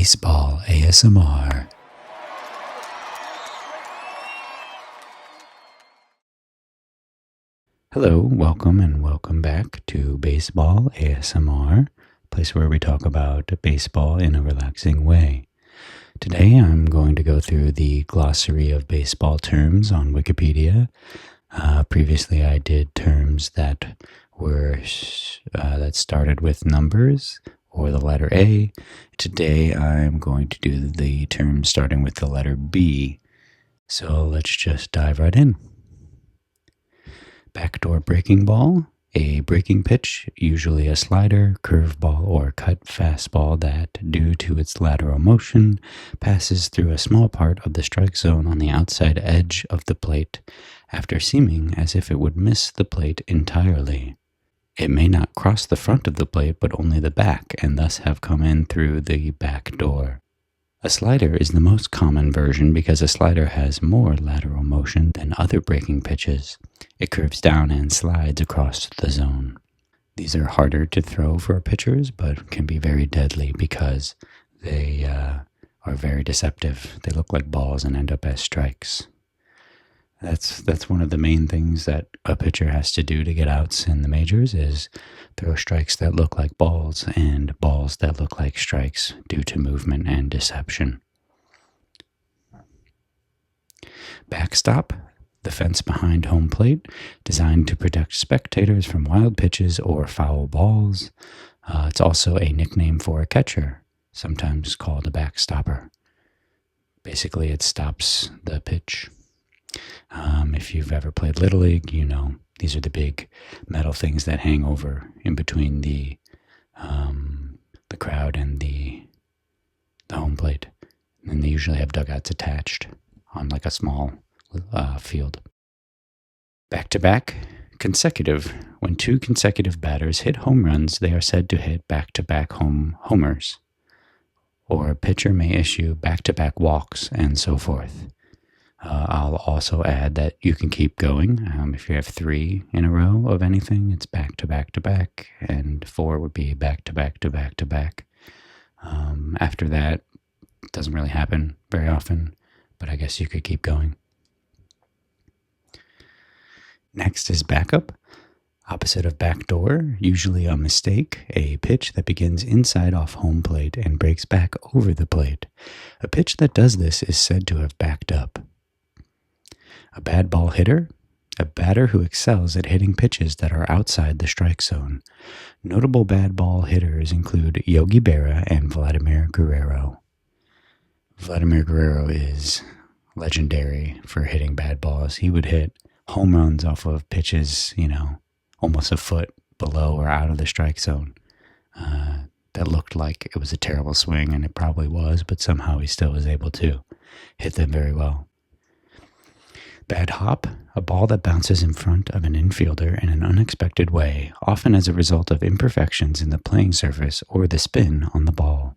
Baseball ASMR. Hello, welcome back to Baseball ASMR, a place where we talk about baseball in a relaxing way. Today I'm going to go through the Glossary of Baseball Terms on Wikipedia. Previously I did terms that started with numbers or the letter A. Today I'm going to do the terms starting with the letter B. So let's just dive right in. Backdoor breaking ball, a breaking pitch, usually a slider, curveball, or cut fastball that, due to its lateral motion, passes through a small part of the strike zone on the outside edge of the plate, after seeming as if it would miss the plate entirely. It may not cross the front of the plate, but only the back, and thus have come in through the back door. A slider is the most common version because a slider has more lateral motion than other breaking pitches. It curves down and slides across the zone. These are harder to throw for pitchers, but can be very deadly because they are very deceptive. They look like balls and end up as strikes. That's one of the main things that a pitcher has to do to get outs in the majors is throw strikes that look like balls and balls that look like strikes due to movement and deception. Backstop, the fence behind home plate, designed to protect spectators from wild pitches or foul balls. It's also a nickname for a catcher, sometimes called a backstopper. Basically, it stops the pitch. If you've ever played Little League, you know these are the big metal things that hang over in between the crowd and the home plate. And they usually have dugouts attached on like a small field. Back-to-back, consecutive. When two consecutive batters hit home runs, they are said to hit back-to-back homers. Or a pitcher may issue back-to-back walks and so forth. I'll also add that you can keep going. If you have 3 in a row of anything, it's back to back to back, and 4 would be back to back to back to back. After that, it doesn't really happen very often, but I guess you could keep going. Next is backup. Opposite of backdoor, usually a mistake, a pitch that begins inside off home plate and breaks back over the plate. A pitch that does this is said to have backed up. A bad ball hitter, a batter who excels at hitting pitches that are outside the strike zone. Notable bad ball hitters include Yogi Berra and Vladimir Guerrero. Vladimir Guerrero is legendary for hitting bad balls. He would hit home runs off of pitches, almost a foot below or out of the strike zone. That looked like it was a terrible swing, and it probably was, but somehow he still was able to hit them very well. Bad hop, a ball that bounces in front of an infielder in an unexpected way, often as a result of imperfections in the playing surface or the spin on the ball.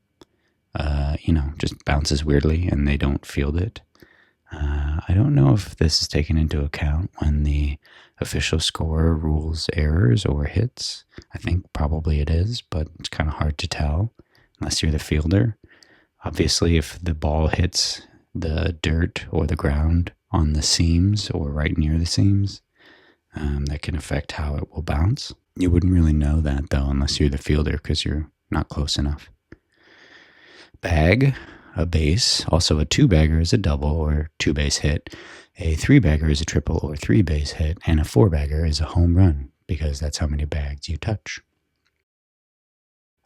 Just bounces weirdly and they don't field it. I don't know if this is taken into account when the official scorer rules errors or hits. I think probably it is, but it's kind of hard to tell unless you're the fielder. Obviously, if the ball hits the dirt or the ground on the seams or right near the seams, that can affect how it will bounce. You wouldn't really know that, though, unless you're the fielder because you're not close enough. Bag, a base. Also, a 2-bagger is a double or 2-base hit. A 3-bagger is a triple or 3-base hit. And a 4-bagger is a home run because that's how many bags you touch.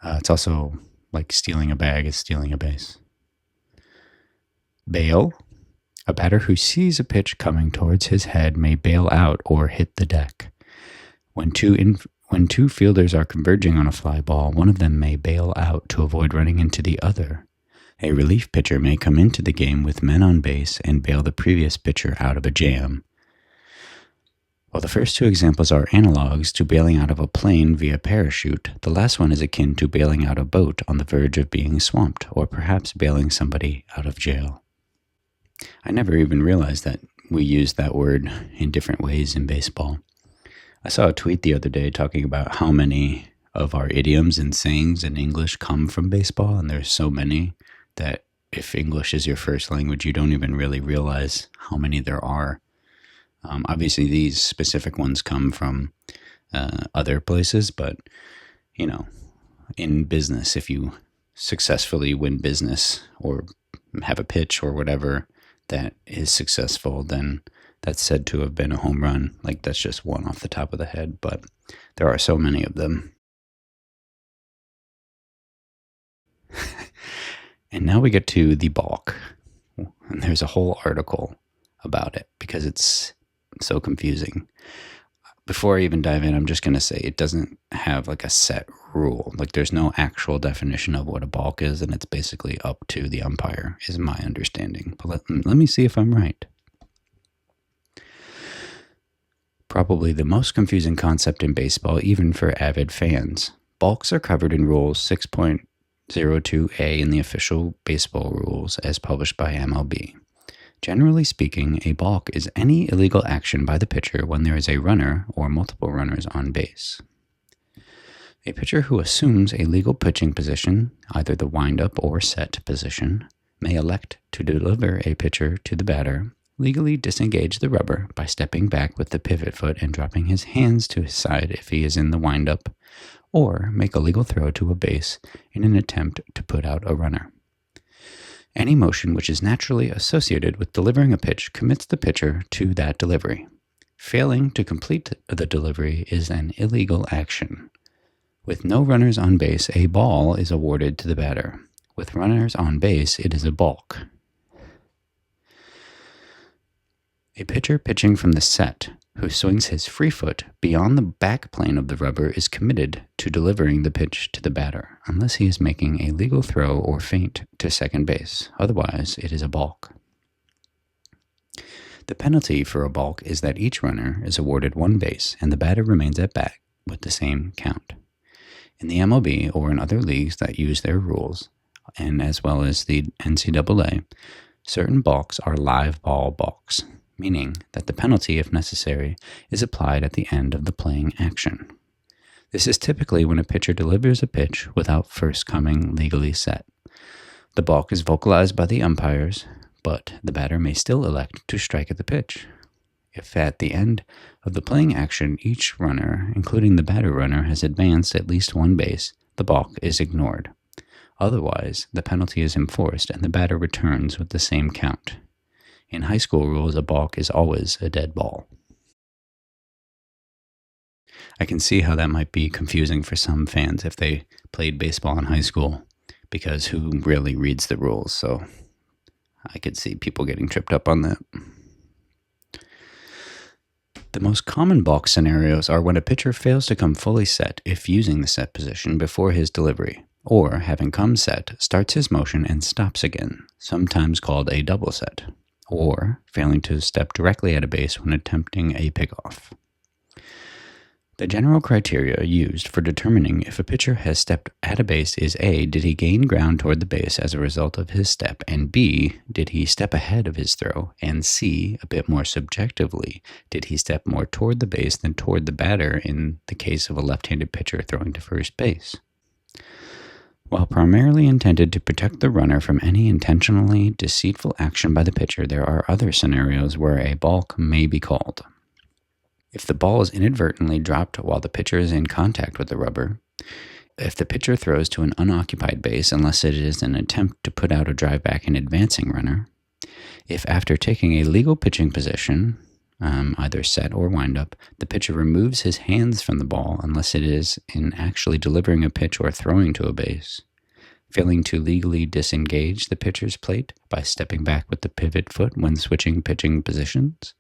It's also like stealing a bag is stealing a base. Bail. A batter who sees a pitch coming towards his head may bail out or hit the deck. When two fielders are converging on a fly ball, one of them may bail out to avoid running into the other. A relief pitcher may come into the game with men on base and bail the previous pitcher out of a jam. While the first 2 examples are analogs to bailing out of a plane via parachute, the last one is akin to bailing out a boat on the verge of being swamped, or perhaps bailing somebody out of jail. I never even realized that we use that word in different ways in baseball. I saw a tweet the other day talking about how many of our idioms and sayings in English come from baseball, and there's so many that if English is your first language, you don't even really realize how many there are. Obviously, these specific ones come from other places, but, in business, if you successfully win business or have a pitch or whatever that is successful, then that's said to have been a home run. Like, that's just one off the top of the head, but there are so many of them. And now we get to the balk. And there's a whole article about it because it's so confusing. Before I even dive in, I'm just going to say it doesn't have like a set rule. Like, there's no actual definition of what a balk is, and it's basically up to the umpire, is my understanding. But let me see if I'm right. Probably the most confusing concept in baseball, even for avid fans. Balks are covered in Rule 6.02a in the official baseball rules as published by MLB. Generally speaking, a balk is any illegal action by the pitcher when there is a runner or multiple runners on base. A pitcher who assumes a legal pitching position, either the windup or set position, may elect to deliver a pitcher to the batter, legally disengage the rubber by stepping back with the pivot foot and dropping his hands to his side if he is in the windup, or make a legal throw to a base in an attempt to put out a runner. Any motion which is naturally associated with delivering a pitch commits the pitcher to that delivery. Failing to complete the delivery is an illegal action. With no runners on base, a ball is awarded to the batter. With runners on base, it is a balk. A pitcher pitching from the set, who swings his free foot beyond the back plane of the rubber, is committed to delivering the pitch to the batter, unless he is making a legal throw or feint to second base. Otherwise, it is a balk. The penalty for a balk is that each runner is awarded one base and the batter remains at bat with the same count. In the MLB or in other leagues that use their rules, and as well as the NCAA, certain balks are live ball balks, meaning that the penalty, if necessary, is applied at the end of the playing action. This is typically when a pitcher delivers a pitch without first coming legally set. The balk is vocalized by the umpires, but the batter may still elect to strike at the pitch. If at the end of the playing action each runner, including the batter runner, has advanced at least one base, the balk is ignored. Otherwise, the penalty is enforced and the batter returns with the same count. In high school rules, a balk is always a dead ball. I can see how that might be confusing for some fans if they played baseball in high school, because who really reads the rules? So I could see people getting tripped up on that. The most common balk scenarios are when a pitcher fails to come fully set if using the set position before his delivery, or having come set, starts his motion and stops again, sometimes called a double set, or failing to step directly at a base when attempting a pickoff. The general criteria used for determining if a pitcher has stepped at a base is A, did he gain ground toward the base as a result of his step, and B, did he step ahead of his throw, and C, a bit more subjectively, did he step more toward the base than toward the batter in the case of a left-handed pitcher throwing to first base. While primarily intended to protect the runner from any intentionally deceitful action by the pitcher, there are other scenarios where a balk may be called. If the ball is inadvertently dropped while the pitcher is in contact with the rubber, if the pitcher throws to an unoccupied base unless it is an attempt to put out a drive back an advancing runner, if after taking a legal pitching position, either set or windup, the pitcher removes his hands from the ball unless it is in actually delivering a pitch or throwing to a base, failing to legally disengage the pitcher's plate by stepping back with the pivot foot when switching pitching positions,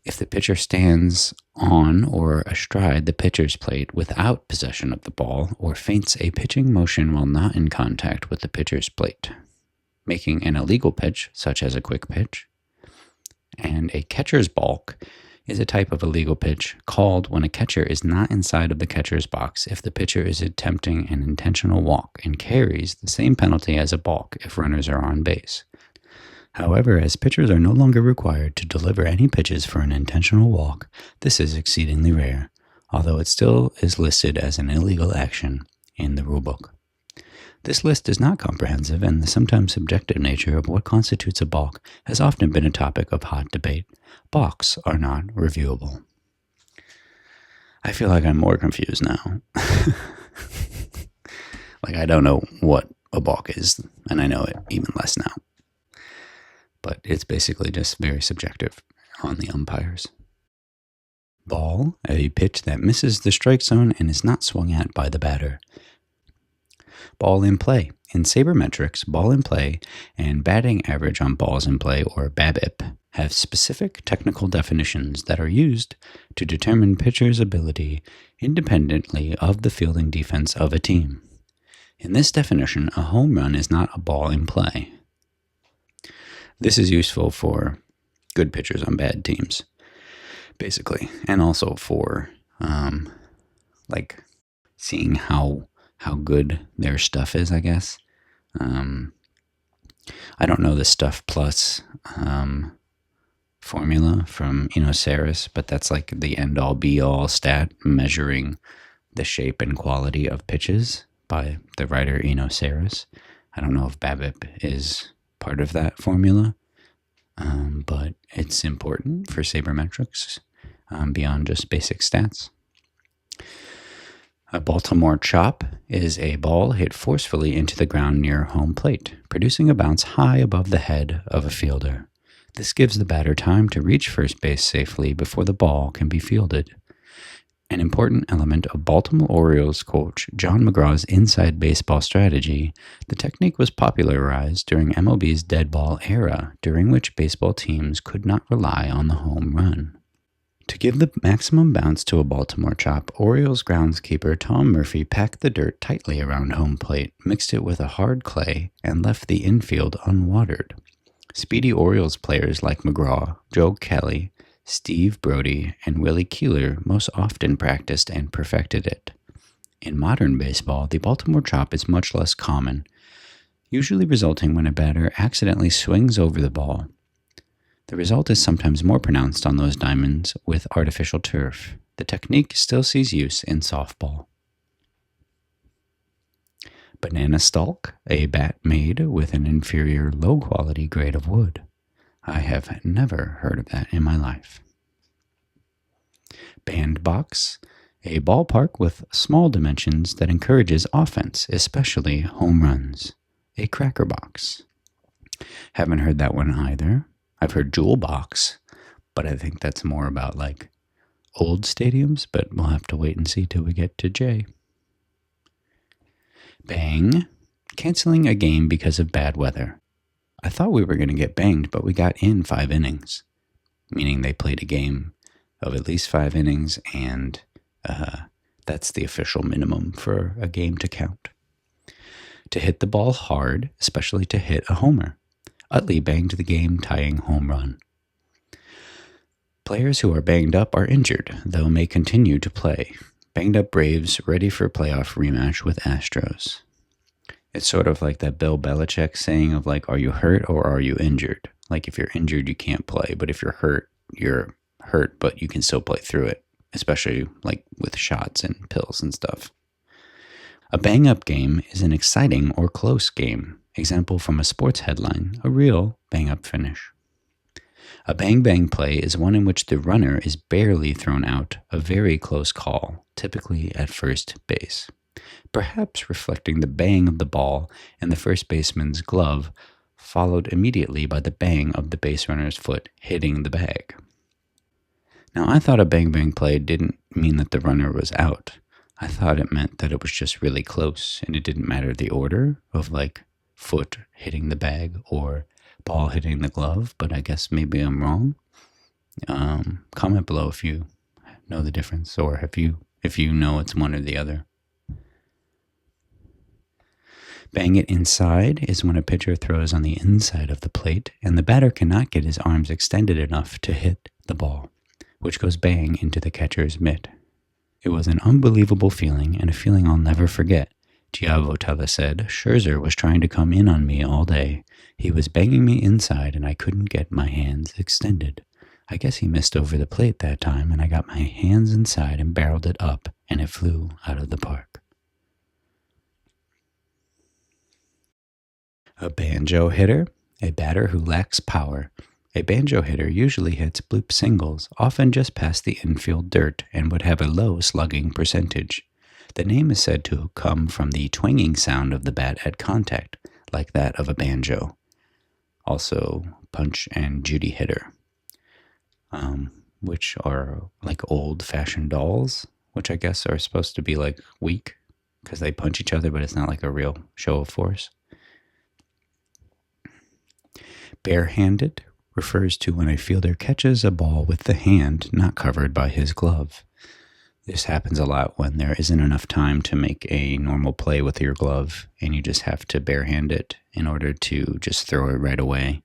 if the pitcher stands on or astride the pitcher's plate without possession of the ball or feints a pitching motion while not in contact with the pitcher's plate, making an illegal pitch, such as a quick pitch. And a catcher's balk is a type of illegal pitch called when a catcher is not inside of the catcher's box if the pitcher is attempting an intentional walk and carries the same penalty as a balk if runners are on base. However, as pitchers are no longer required to deliver any pitches for an intentional walk, this is exceedingly rare, although it still is listed as an illegal action in the rulebook. This list is not comprehensive, and the sometimes subjective nature of what constitutes a balk has often been a topic of hot debate. Balks are not reviewable. I feel like I'm more confused now. Like, I don't know what a balk is, and I know it even less now. But it's basically just very subjective on the umpires. Ball, a pitch that misses the strike zone and is not swung at by the batter. Ball in play. In sabermetrics, ball in play and batting average on balls in play, or BABIP, have specific technical definitions that are used to determine pitchers' ability independently of the fielding defense of a team. In this definition, a home run is not a ball in play. This is useful for good pitchers on bad teams, basically, and also for like seeing how good their stuff is, I guess. I don't know the Stuff Plus formula from Saris, but that's like the end-all be-all stat measuring the shape and quality of pitches by the writer Saris. I don't know if BABIP is part of that formula, but it's important for sabermetrics beyond just basic stats. A Baltimore chop is a ball hit forcefully into the ground near home plate, producing a bounce high above the head of a fielder. This gives the batter time to reach first base safely before the ball can be fielded. An important element of Baltimore Orioles coach John McGraw's inside baseball strategy, the technique was popularized during MLB's dead ball era, during which baseball teams could not rely on the home run. To give the maximum bounce to a Baltimore chop, Orioles groundskeeper Tom Murphy packed the dirt tightly around home plate, mixed it with a hard clay, and left the infield unwatered. Speedy Orioles players like McGraw, Joe Kelly, Steve Brody, and Willie Keeler most often practiced and perfected it. In modern baseball, the Baltimore chop is much less common, usually resulting when a batter accidentally swings over the ball. The result is sometimes more pronounced on those diamonds with artificial turf. The technique still sees use in softball. Banana stalk, a bat made with an inferior low-quality grade of wood. I have never heard of that in my life. Bandbox, a ballpark with small dimensions that encourages offense, especially home runs. A cracker box. Haven't heard that one either. I've heard jewel box, but I think that's more about like old stadiums, but we'll have to wait and see till we get to J. Bang, canceling a game because of bad weather. I thought we were going to get banged, but we got in 5 innings, meaning they played a game of at least 5 innings, and that's the official minimum for a game to count. To hit the ball hard, especially to hit a homer. Utley banged the game-tying home run. Players who are banged up are injured, though may continue to play. Banged up Braves ready for playoff rematch with Astros. It's sort of like that Bill Belichick saying of like, are you hurt or are you injured? Like if you're injured, you can't play, but if you're hurt, but you can still play through it, especially like with shots and pills and stuff. A bang-up game is an exciting or close game. Example from a sports headline, a real bang-up finish. A bang-bang play is one in which the runner is barely thrown out, a very close call, typically at first base, perhaps reflecting the bang of the ball and the first baseman's glove, followed immediately by the bang of the base runner's foot hitting the bag. Now, I thought a bang-bang play didn't mean that the runner was out. I thought it meant that it was just really close, and it didn't matter the order of like foot hitting the bag or ball hitting the glove, but I guess maybe I'm wrong. Comment below if you know the difference, or if you know it's one or the other. Bang it inside is when a pitcher throws on the inside of the plate and the batter cannot get his arms extended enough to hit the ball, which goes bang into the catcher's mitt. It was an unbelievable feeling, and a feeling I'll never forget. Giavotella said, Scherzer was trying to come in on me all day. He was banging me inside, and I couldn't get my hands extended. I guess he missed over the plate that time, and I got my hands inside and barreled it up, and it flew out of the park. A banjo hitter, a batter who lacks power. A banjo hitter usually hits bloop singles, often just past the infield dirt, and would have a low slugging percentage. The name is said to come from the twanging sound of the bat at contact, like that of a banjo. Also, Punch and Judy hitter, which are like old-fashioned dolls, which I guess are supposed to be like weak because they punch each other, but it's not like a real show of force. Barehanded refers to when a fielder catches a ball with the hand not covered by his glove. This happens a lot when there isn't enough time to make a normal play with your glove and you just have to barehand it in order to just throw it right away.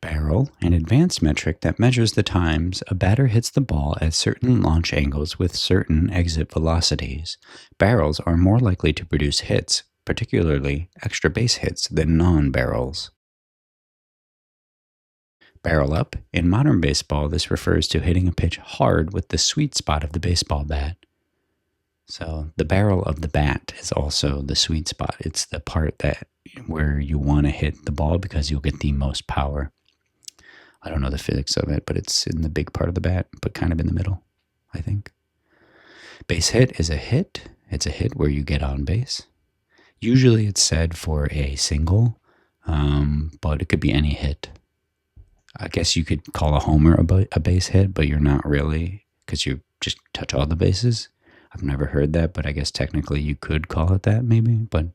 Barrel, an advanced metric that measures the times a batter hits the ball at certain launch angles with certain exit velocities. Barrels are more likely to produce hits, particularly extra base hits, than non-barrels. Barrel up. In modern baseball, this refers to hitting a pitch hard with the sweet spot of the baseball bat. So the barrel of the bat is also the sweet spot. It's the part that where you want to hit the ball because you'll get the most power. I don't know the physics of it, but it's in the big part of the bat, but kind of in the middle, I think. Base hit is a hit. It's a hit where you get on base. Usually it's said for a single, but it could be any hit. I guess you could call a homer a base hit, but you're not really, because you just touch all the bases. I've never heard that, but I guess technically you could call it that maybe, but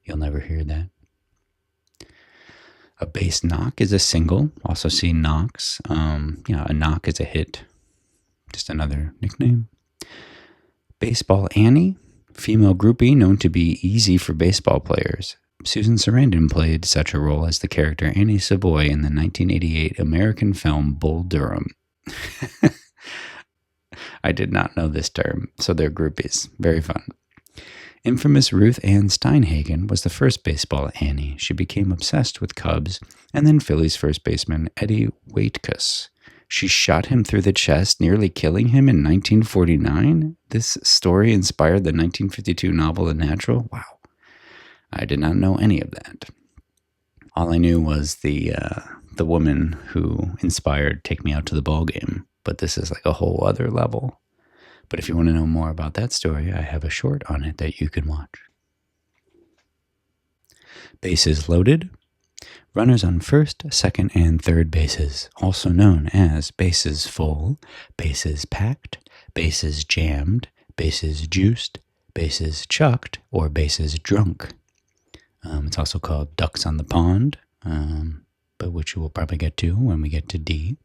you'll never hear that. A base knock is a single. Also see knocks. A knock is a hit. Just another nickname. Baseball Annie, female groupie known to be easy for baseball players. Susan Sarandon played such a role as the character Annie Savoy in the 1988 American film Bull Durham. I did not know this term, so they're groupies. Very fun. Infamous Ruth Ann Steinhagen was the first baseball Annie. She became obsessed with Cubs and then Phillies first baseman Eddie Waitkus. She shot him through the chest, nearly killing him in 1949. This story inspired the 1952 novel The Natural. Wow. I did not know any of that. All I knew was the woman who inspired Take Me Out to the Ball Game, but this is like a whole other level. But if you want to know more about that story, I have a short on it that you can watch. Bases loaded. Runners on first, second, and third bases, also known as bases full, bases packed, bases jammed, bases juiced, bases chucked, or bases drunk. It's also called ducks on the pond, but which we'll probably get to when we get to D.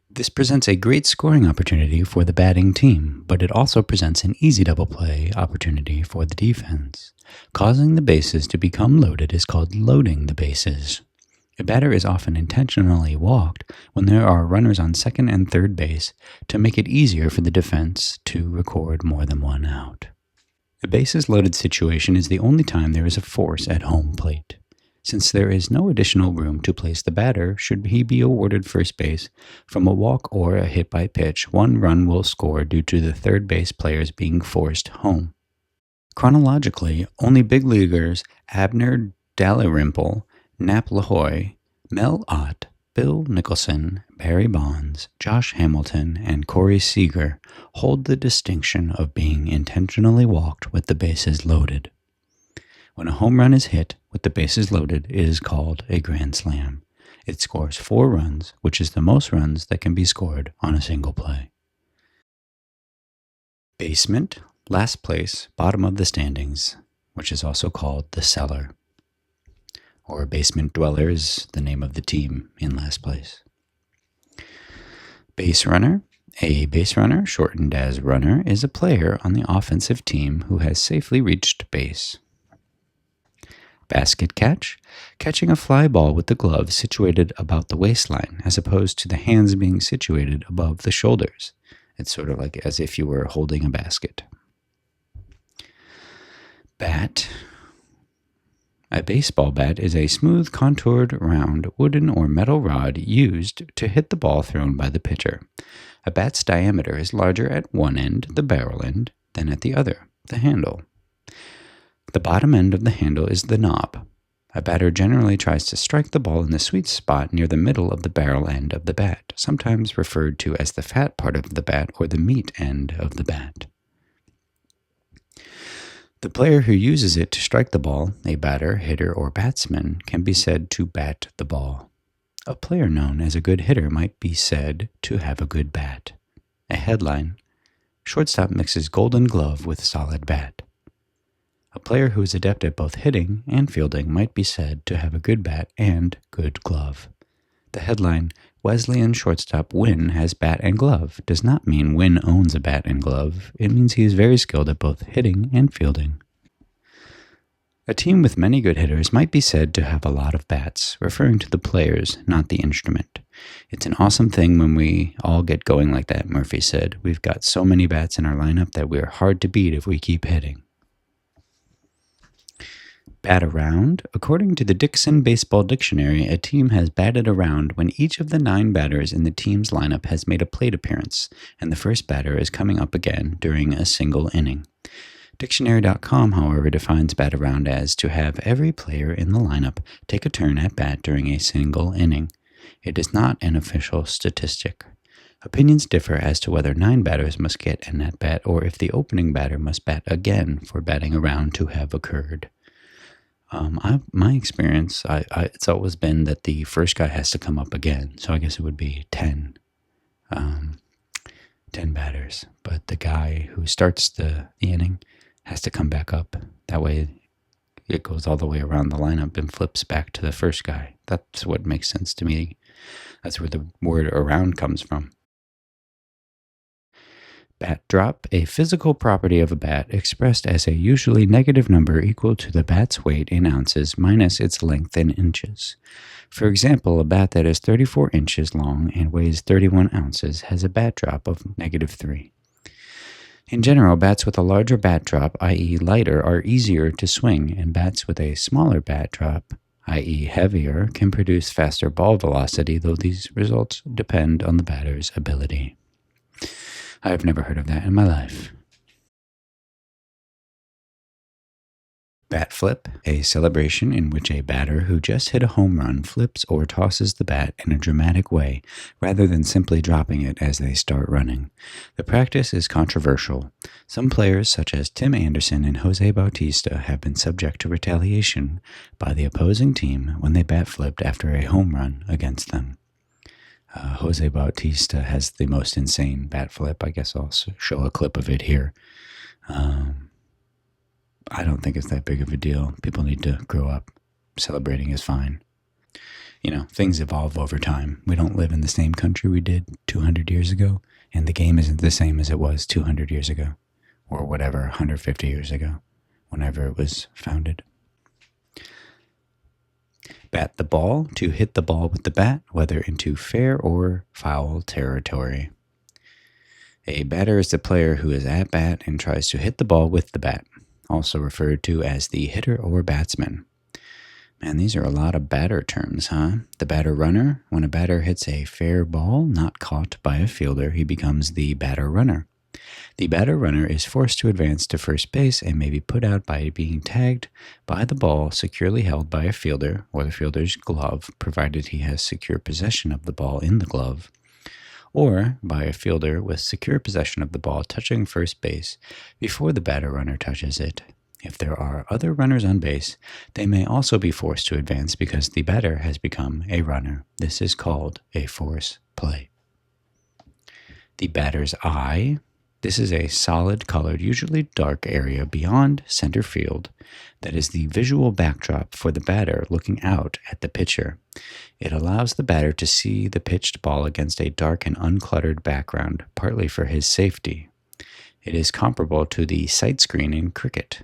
This presents a great scoring opportunity for the batting team, but it also presents an easy double play opportunity for the defense. Causing the bases to become loaded is called loading the bases. A batter is often intentionally walked when there are runners on second and third base to make it easier for the defense to record more than one out. A bases loaded situation is the only time there is a force at home plate. Since there is no additional room to place the batter, should he be awarded first base from a walk or a hit by pitch, one run will score due to the third base players being forced home. Chronologically, only big leaguers Abner Dalrymple, Nap Lahoy, Mel Ott, Bill Nicholson, Barry Bonds, Josh Hamilton, and Corey Seager hold the distinction of being intentionally walked with the bases loaded. When a home run is hit with the bases loaded, it is called a grand slam. It scores 4 runs, which is the most runs that can be scored on a single play. Basement, last place, bottom of the standings, which is also called the cellar. Or basement dweller is the name of the team in last place. Base runner. A base runner, shortened as runner, is a player on the offensive team who has safely reached base. Basket catch, catching a fly ball with the glove situated about the waistline, as opposed to the hands being situated above the shoulders. It's sort of like as if you were holding a basket. Bat. A baseball bat is a smooth, contoured, round, wooden or metal rod used to hit the ball thrown by the pitcher. A bat's diameter is larger at one end, the barrel end, than at the other, the handle. The bottom end of the handle is the knob. A batter generally tries to strike the ball in the sweet spot near the middle of the barrel end of the bat, sometimes referred to as the fat part of the bat or the meat end of the bat. The player who uses it to strike the ball, a batter, hitter, or batsman, can be said to bat the ball. A player known as a good hitter might be said to have a good bat. A headline: shortstop mixes golden glove with solid bat. A player who is adept at both hitting and fielding might be said to have a good bat and good glove. The headline, Wesleyan shortstop Wynn has bat and glove, does not mean Wynn owns a bat and glove. It means he is very skilled at both hitting and fielding. A team with many good hitters might be said to have a lot of bats, referring to the players, not the instrument. It's an awesome thing when we all get going like that, Murphy said. We've got so many bats in our lineup that we're hard to beat if we keep hitting. Bat around. According to the Dixon Baseball Dictionary, a team has batted around when each of the 9 batters in the team's lineup has made a plate appearance, and the first batter is coming up again during a single inning. Dictionary.com, however, defines bat around as to have every player in the lineup take a turn at bat during a single inning. It is not an official statistic. Opinions differ as to whether 9 batters must get an at-bat or if the opening batter must bat again for batting around to have occurred. My experience, it's always been that the first guy has to come up again, so I guess it would be 10 batters. But the guy who starts the inning has to come back up. That way it goes all the way around the lineup and flips back to the first guy. That's what makes sense to me. That's where the word around comes from. Bat drop, a physical property of a bat expressed as a usually negative number equal to the bat's weight in ounces minus its length in inches. For example, a bat that is 34 inches long and weighs 31 ounces has a bat drop of -3. In general, bats with a larger bat drop, i.e. lighter, are easier to swing, and bats with a smaller bat drop, i.e. heavier, can produce faster ball velocity, though these results depend on the batter's ability. I've never heard of that in my life. Bat flip, a celebration in which a batter who just hit a home run flips or tosses the bat in a dramatic way, rather than simply dropping it as they start running. The practice is controversial. Some players, such as Tim Anderson and Jose Bautista, have been subject to retaliation by the opposing team when they bat flipped after a home run against them. Jose Bautista has the most insane bat flip. I guess I'll show a clip of it here. I don't think it's that big of a deal. People need to grow up. Celebrating is fine. You know, things evolve over time. We don't live in the same country we did 200 years ago, and the game isn't the same as it was 200 years ago, or whatever, 150 years ago, whenever it was founded. Bat the ball, to hit the ball with the bat, whether into fair or foul territory. A batter is the player who is at bat and tries to hit the ball with the bat, also referred to as the hitter or batsman. Man, these are a lot of batter terms, huh? The batter runner, when a batter hits a fair ball not caught by a fielder, he becomes the batter runner. The batter runner is forced to advance to first base and may be put out by being tagged by the ball securely held by a fielder or the fielder's glove, provided he has secure possession of the ball in the glove, or by a fielder with secure possession of the ball touching first base before the batter runner touches it. If there are other runners on base, they may also be forced to advance because the batter has become a runner. This is called a force play. The batter's eye. This is a solid-colored, usually dark area beyond center field that is the visual backdrop for the batter looking out at the pitcher. It allows the batter to see the pitched ball against a dark and uncluttered background, partly for his safety. It is comparable to the sight screen in cricket.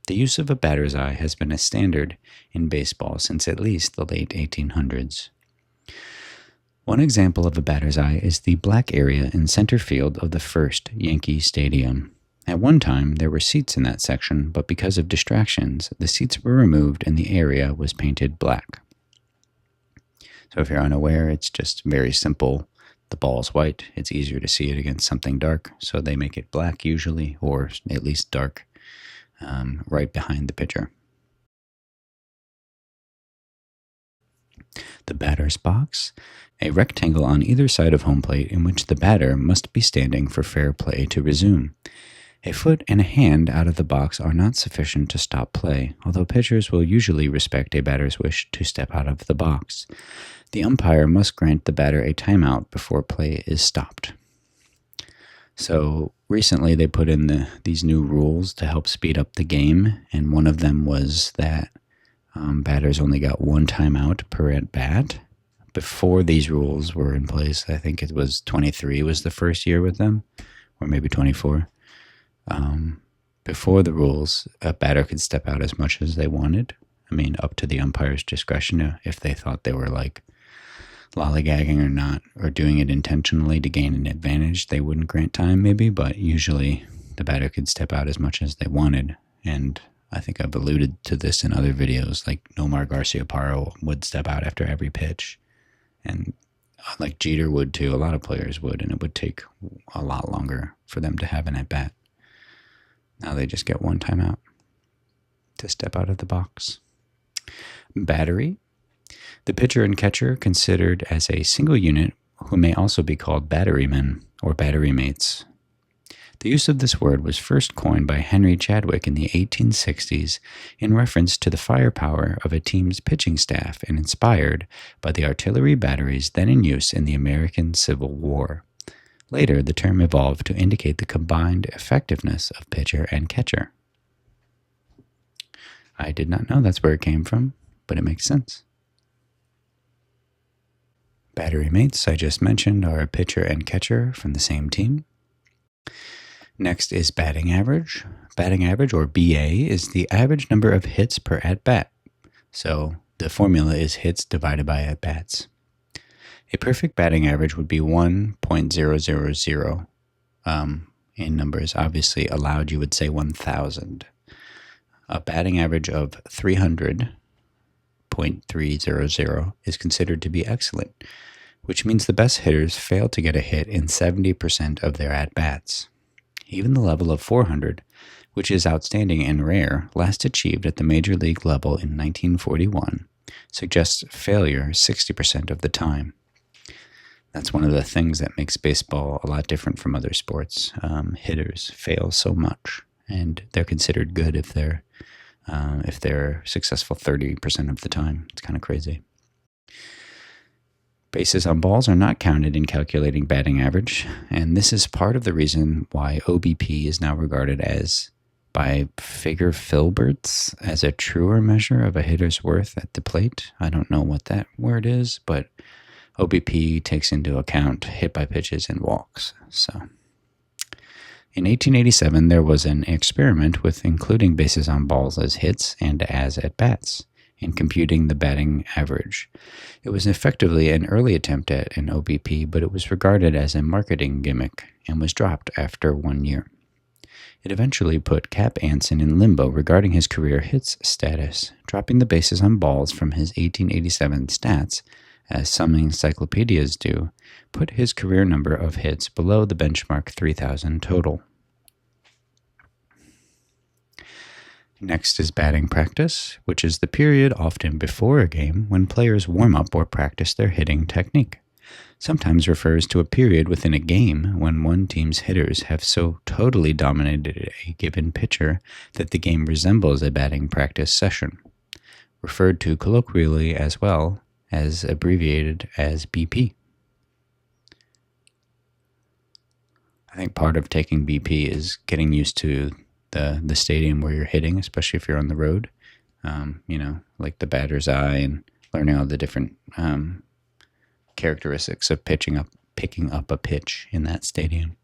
The use of a batter's eye has been a standard in baseball since at least the late 1800s. One example of a batter's eye is the black area in center field of the first Yankee Stadium. At one time, there were seats in that section, but because of distractions, the seats were removed and the area was painted black. So if you're unaware, it's just very simple. The ball's white. It's easier to see it against something dark, so they make it black usually, or at least dark. right behind the pitcher. The batter's box, a rectangle on either side of home plate in which the batter must be standing for fair play to resume. A foot and a hand out of the box are not sufficient to stop play, although pitchers will usually respect a batter's wish to step out of the box. The umpire must grant the batter a timeout before play is stopped. So recently they put in these new rules to help speed up the game, and one of them was that batters only got one timeout per at bat. Before these rules were in place, I think it was 23 was the first year with them, or maybe 24. Before the rules, a batter could step out as much as they wanted. I mean, up to the umpire's discretion if they thought they were like lollygagging or not, or doing it intentionally to gain an advantage. They wouldn't grant time maybe, but usually the batter could step out as much as they wanted. And I think I've alluded to this in other videos, like Nomar Garciaparra would step out after every pitch. And like Jeter would too, a lot of players would, and it would take a lot longer for them to have an at-bat. Now they just get one timeout to step out of the box. Battery. The pitcher and catcher considered as a single unit who may also be called batterymen or battery mates. The use of this word was first coined by Henry Chadwick in the 1860s in reference to the firepower of a team's pitching staff and inspired by the artillery batteries then in use in the American Civil War. Later, the term evolved to indicate the combined effectiveness of pitcher and catcher. I did not know that's where it came from, but it makes sense. Battery mates, I just mentioned, are a pitcher and catcher from the same team. Next is batting average. Batting average, or BA, is the average number of hits per at-bat. So the formula is hits divided by at-bats. A perfect batting average would be 1.000. In numbers, obviously aloud you would say 1,000. A batting average of 300.300 is considered to be excellent, which means the best hitters fail to get a hit in 70% of their at-bats. Even the level of 400, which is outstanding and rare, last achieved at the major league level in 1941, suggests failure 60% of the time. That's one of the things that makes baseball a lot different from other sports. Hitters fail so much, and they're considered good if they're successful 30% of the time. It's kind of crazy. Bases on balls are not counted in calculating batting average, and this is part of the reason why OBP is now regarded as, by Figure Filberts, as a truer measure of a hitter's worth at the plate. I don't know what that word is, but OBP takes into account hit by pitches and walks. So, in 1887, there was an experiment with including bases on balls as hits and as at-bats in computing the batting average. It was effectively an early attempt at an OBP, but it was regarded as a marketing gimmick and was dropped after 1 year. It eventually put Cap Anson in limbo regarding his career hits status, dropping the bases on balls from his 1887 stats, as some encyclopedias do, put his career number of hits below the benchmark 3,000 total. Next is batting practice, which is the period often before a game when players warm up or practice their hitting technique. Sometimes refers to a period within a game when one team's hitters have so totally dominated a given pitcher that the game resembles a batting practice session, referred to colloquially as well as abbreviated as BP. I think part of taking BP is getting used to the stadium where you're hitting, especially if you're on the road, like the batter's eye, and learning all the different characteristics of picking up a pitch in that stadium,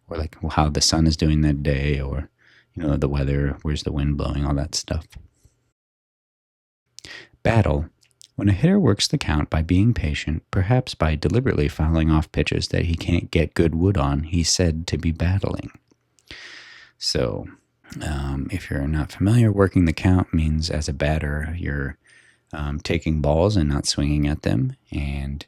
or like how the sun is doing that day, or the weather, where's the wind blowing, all that stuff. Battle. When a hitter works the count by being patient, perhaps by deliberately fouling off pitches that he can't get good wood on, he's said to be battling. So, if you're not familiar, working the count means as a batter, you're taking balls and not swinging at them. And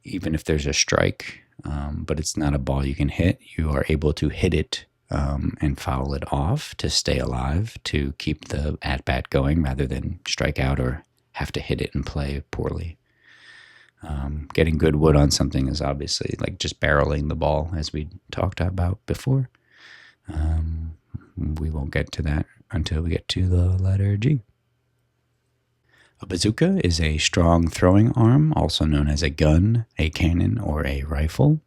even if there's a strike, but it's not a ball you can hit, you are able to hit it and foul it off to stay alive, to keep the at-bat going rather than strike out or have to hit it and play poorly. Getting good wood on something is obviously like just barreling the ball, as we talked about before. We won't get to that until we get to the letter G. A bazooka is a strong throwing arm, also known as a gun, a cannon, or a rifle.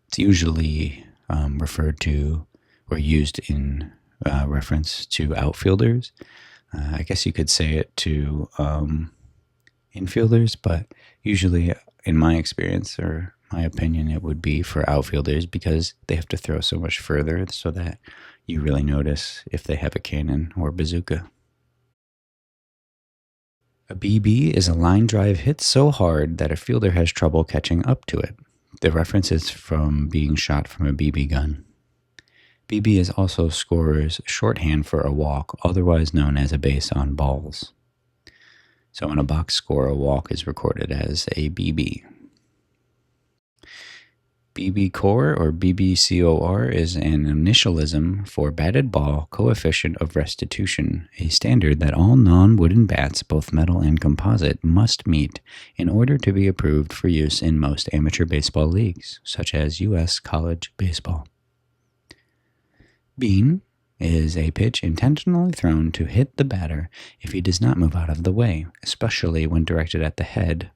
It's usually referred to or used in reference to outfielders. I guess you could say it to infielders, but usually, in my experience or my opinion, it would be for outfielders because they have to throw so much further so that you really notice if they have a cannon or bazooka. A BB is a line drive hit so hard that a fielder has trouble catching up to it. The reference is from being shot from a BB gun. BB is also scorer's shorthand for a walk, otherwise known as a base on balls. So in a box score, a walk is recorded as a BB. BB core or BBCOR is an initialism for batted ball coefficient of restitution, a standard that all non-wooden bats, both metal and composite, must meet in order to be approved for use in most amateur baseball leagues, such as U.S. college baseball. Bean is a pitch intentionally thrown to hit the batter if he does not move out of the way, especially when directed at the head,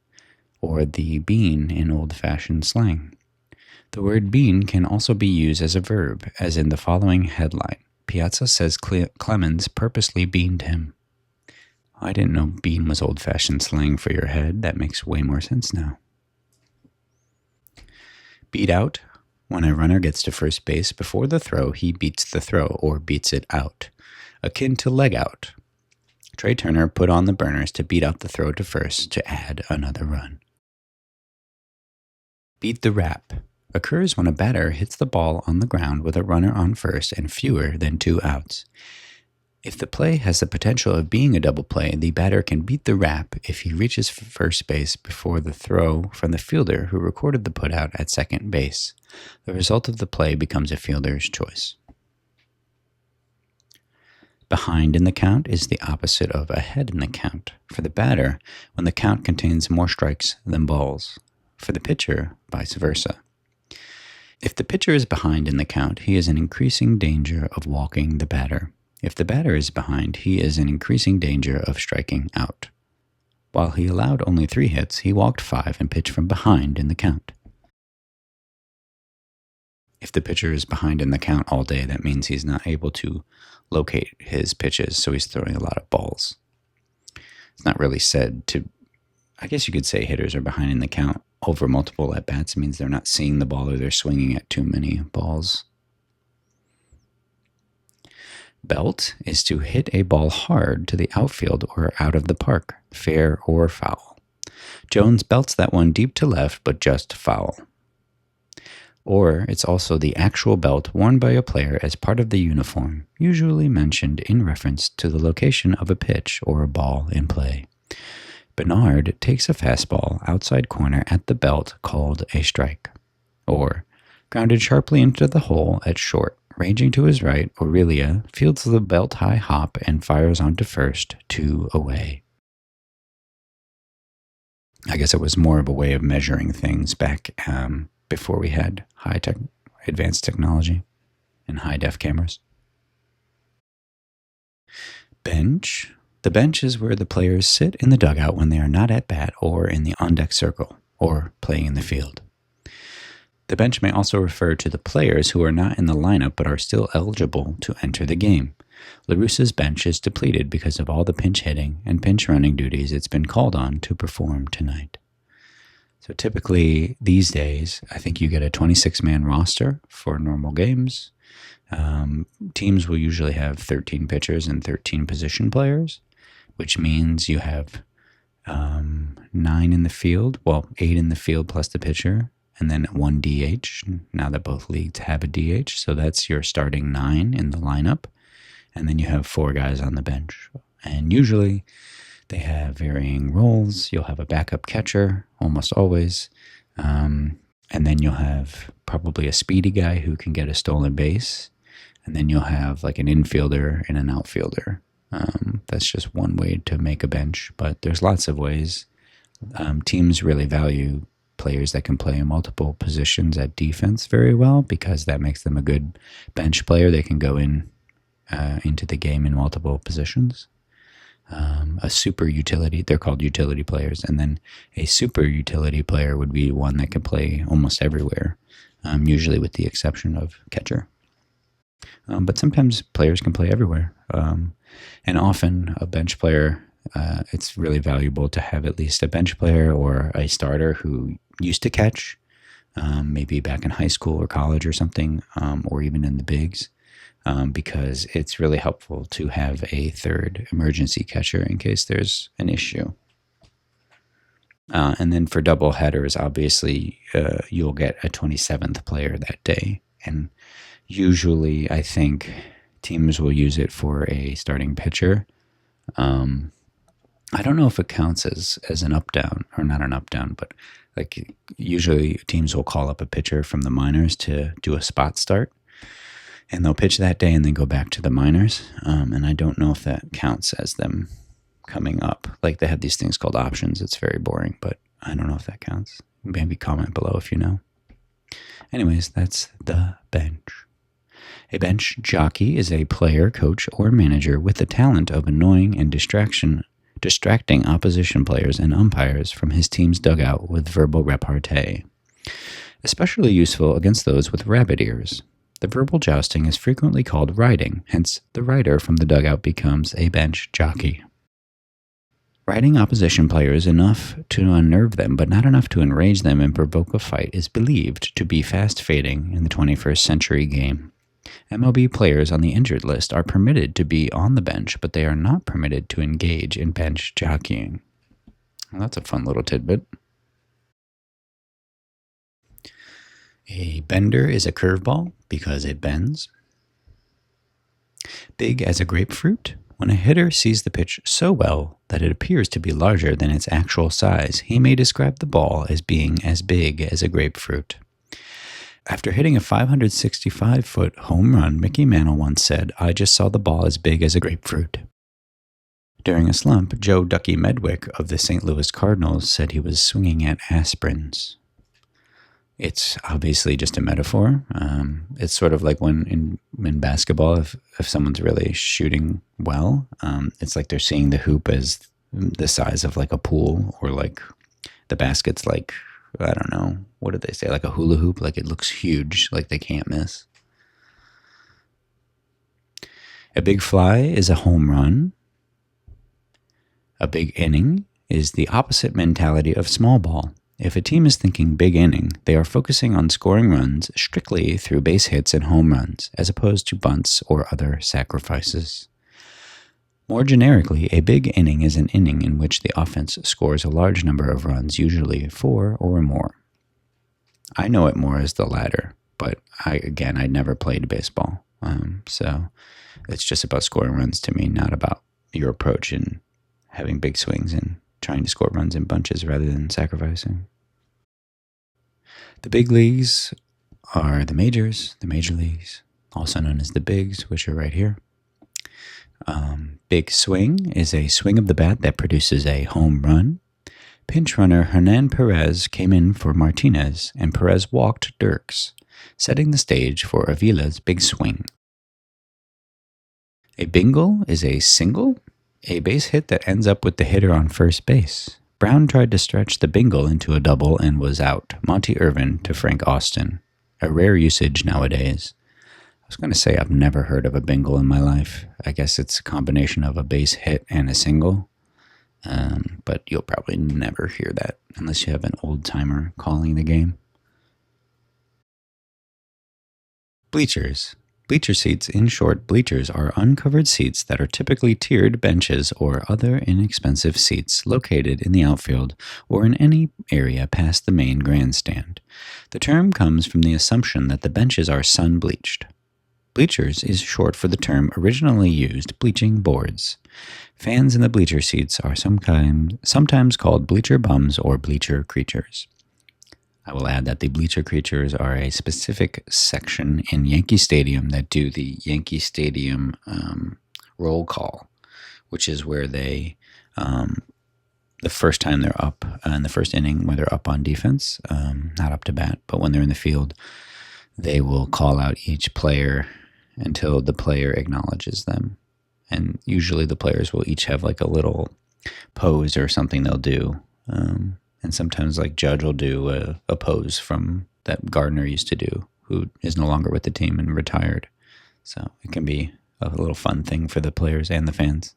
or the bean in old-fashioned slang. The word bean can also be used as a verb, as in the following headline. Piazza says Clemens purposely beaned him. I didn't know bean was old-fashioned slang for your head. That makes way more sense now. Beat out. When a runner gets to first base before the throw, he beats the throw, or beats it out. Akin to leg out. Trey Turner put on the burners to beat out the throw to first to add another run. Beat the rap. Occurs when a batter hits the ball on the ground with a runner on first and fewer than 2 outs. If the play has the potential of being a double play, the batter can beat the rap if he reaches first base before the throw from the fielder who recorded the putout at second base. The result of the play becomes a fielder's choice. Behind in the count is the opposite of ahead in the count. For the batter, when the count contains more strikes than balls. For the pitcher, vice versa. If the pitcher is behind in the count, he is in increasing danger of walking the batter. If the batter is behind, he is in increasing danger of striking out. While he allowed only 3 hits, he walked 5 and pitched from behind in the count. If the pitcher is behind in the count all day, that means he's not able to locate his pitches, so he's throwing a lot of balls. It's not really said to, I guess you could say hitters are behind in the count over multiple at-bats. It means they're not seeing the ball or they're swinging at too many balls. Belt is to hit a ball hard to the outfield or out of the park, fair or foul. Jones belts that one deep to left, but just foul. Or it's also the actual belt worn by a player as part of the uniform, usually mentioned in reference to the location of a pitch or a ball in play. Bernard takes a fastball outside corner at the belt called a strike. Or, grounded sharply into the hole at short, ranging to his right, Aurelia fields the belt-high hop and fires onto first, 2 away. I guess it was more of a way of measuring things back before we had advanced technology and high-def cameras. Bench. The bench is where the players sit in the dugout when they are not at bat or in the on-deck circle or playing in the field. The bench may also refer to the players who are not in the lineup but are still eligible to enter the game. LaRussa's bench is depleted because of all the pinch hitting and pinch running duties it's been called on to perform tonight. So typically these days, I think you get a 26-man roster for normal games. Teams will usually have 13 pitchers and 13 position players, which means you have 9 in the field, 8 in the field plus the pitcher, and then 1 DH, now that both leagues have a DH. So that's your starting 9 in the lineup. And then you have 4 guys on the bench. And usually they have varying roles. You'll have a backup catcher, almost always. And then you'll have probably a speedy guy who can get a stolen base. And then you'll have like an infielder and an outfielder. That's just one way to make a bench, but there's lots of ways. Teams really value players that can play in multiple positions at defense very well because that makes them a good bench player. They can go into the game in multiple positions. A super utility, they're called utility players, and then a super utility player would be one that can play almost everywhere, usually with the exception of catcher. But sometimes players can play everywhere, and often a bench player, it's really valuable to have at least a bench player or a starter who used to catch, maybe back in high school or college or something, or even in the bigs. Because it's really helpful to have a third emergency catcher in case there's an issue. And then for double headers, obviously, you'll get a 27th player that day. And usually, I think teams will use it for a starting pitcher. I don't know if it counts as an up-down, or not an up-down, but like usually teams will call up a pitcher from the minors to do a spot start. And they'll pitch that day and then go back to the minors. And I don't know if that counts as them coming up. Like they have these things called options. It's very boring, but I don't know if that counts. Maybe comment below if you know. Anyways, that's the bench. A bench jockey is a player, coach, or manager with the talent of annoying and distracting opposition players and umpires from his team's dugout with verbal repartee. Especially useful against those with rabbit ears. The verbal jousting is frequently called riding, hence the rider from the dugout becomes a bench jockey. Riding opposition players enough to unnerve them, but not enough to enrage them and provoke a fight, is believed to be fast fading in the 21st century game. MLB players on the injured list are permitted to be on the bench, but they are not permitted to engage in bench jockeying. Well, that's a fun little tidbit. A bender is a curveball because it bends. Big as a grapefruit. When a hitter sees the pitch so well that it appears to be larger than its actual size, he may describe the ball as being as big as a grapefruit. After hitting a 565-foot home run, Mickey Mantle once said, "I just saw the ball as big as a grapefruit." During a slump, Joe Ducky Medwick of the St. Louis Cardinals said he was swinging at aspirins. It's obviously just a metaphor. It's sort of like when in basketball, if someone's really shooting well, it's like they're seeing the hoop as the size of like a pool, or like the basket's like, I don't know, what did they say? Like a hula hoop, like it looks huge, like they can't miss. A big fly is a home run. A big inning is the opposite mentality of small ball. If a team is thinking big inning, they are focusing on scoring runs strictly through base hits and home runs, as opposed to bunts or other sacrifices. More generically, a big inning is an inning in which the offense scores a large number of runs, usually 4 or more. I know it more as the latter, but I never played baseball, so it's just about scoring runs to me, not about your approach in having big swings and trying to score runs in bunches rather than sacrificing. The big leagues are the majors, the major leagues, also known as the bigs, which are right here. Big swing is a swing of the bat that produces a home run. Pinch runner Hernan Perez came in for Martinez, and Perez walked Dirks, setting the stage for Avila's big swing. A bingle is a single, a base hit that ends up with the hitter on first base. Brown tried to stretch the bingle into a double and was out. Monty Irvin to Frank Austin. A rare usage nowadays. I was going to say I've never heard of a bingle in my life. I guess it's a combination of a base hit and a single. But you'll probably never hear that unless you have an old-timer calling the game. Bleachers. Bleacher seats, in short, bleachers are uncovered seats that are typically tiered benches or other inexpensive seats located in the outfield or in any area past the main grandstand. The term comes from the assumption that the benches are sun-bleached. Bleachers is short for the term originally used, bleaching boards. Fans in the bleacher seats are sometimes called bleacher bums or bleacher creatures. I will add that the bleacher creatures are a specific section in Yankee Stadium that do the Yankee Stadium roll call, which is where they, the first time they're up in the first inning, where they're up on defense, not up to bat, but when they're in the field, they will call out each player until the player acknowledges them. And usually the players will each have like a little pose or something they'll do. And sometimes like Judge will do a pose from that Gardner used to do, who is no longer with the team and retired. So it can be a little fun thing for the players and the fans.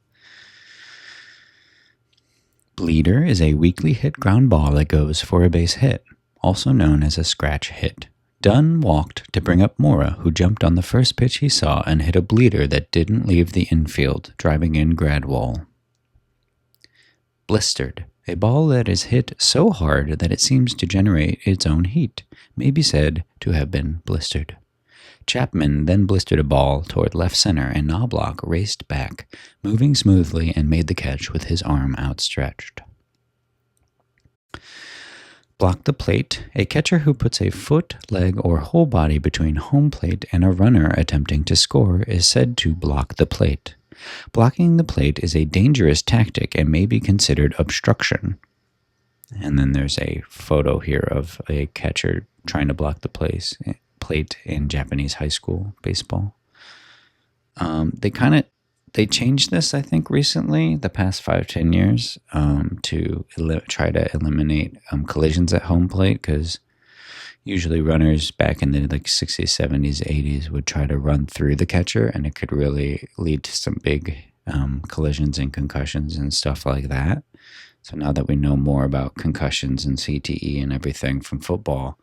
Bleeder is a weakly hit ground ball that goes for a base hit, also known as a scratch hit. Dunn walked to bring up Mora, who jumped on the first pitch he saw and hit a bleeder that didn't leave the infield, driving in Gradwall. Blistered, a ball that is hit so hard that it seems to generate its own heat, may be said to have been blistered. Chapman then blistered a ball toward left center, and Knobloch raced back, moving smoothly, and made the catch with his arm outstretched. Block the plate, a catcher who puts a foot, leg, or whole body between home plate and a runner attempting to score is said to block the plate. Blocking the plate is a dangerous tactic and may be considered obstruction. And then there's a photo here of a catcher trying to block the plate in Japanese high school baseball. They changed this, I think, recently, the past 5-10 years, to try to eliminate collisions at home plate, because usually runners back in the 60s, 70s, 80s would try to run through the catcher, and it could really lead to some big collisions and concussions and stuff like that. So now that we know more about concussions and CTE and everything from football,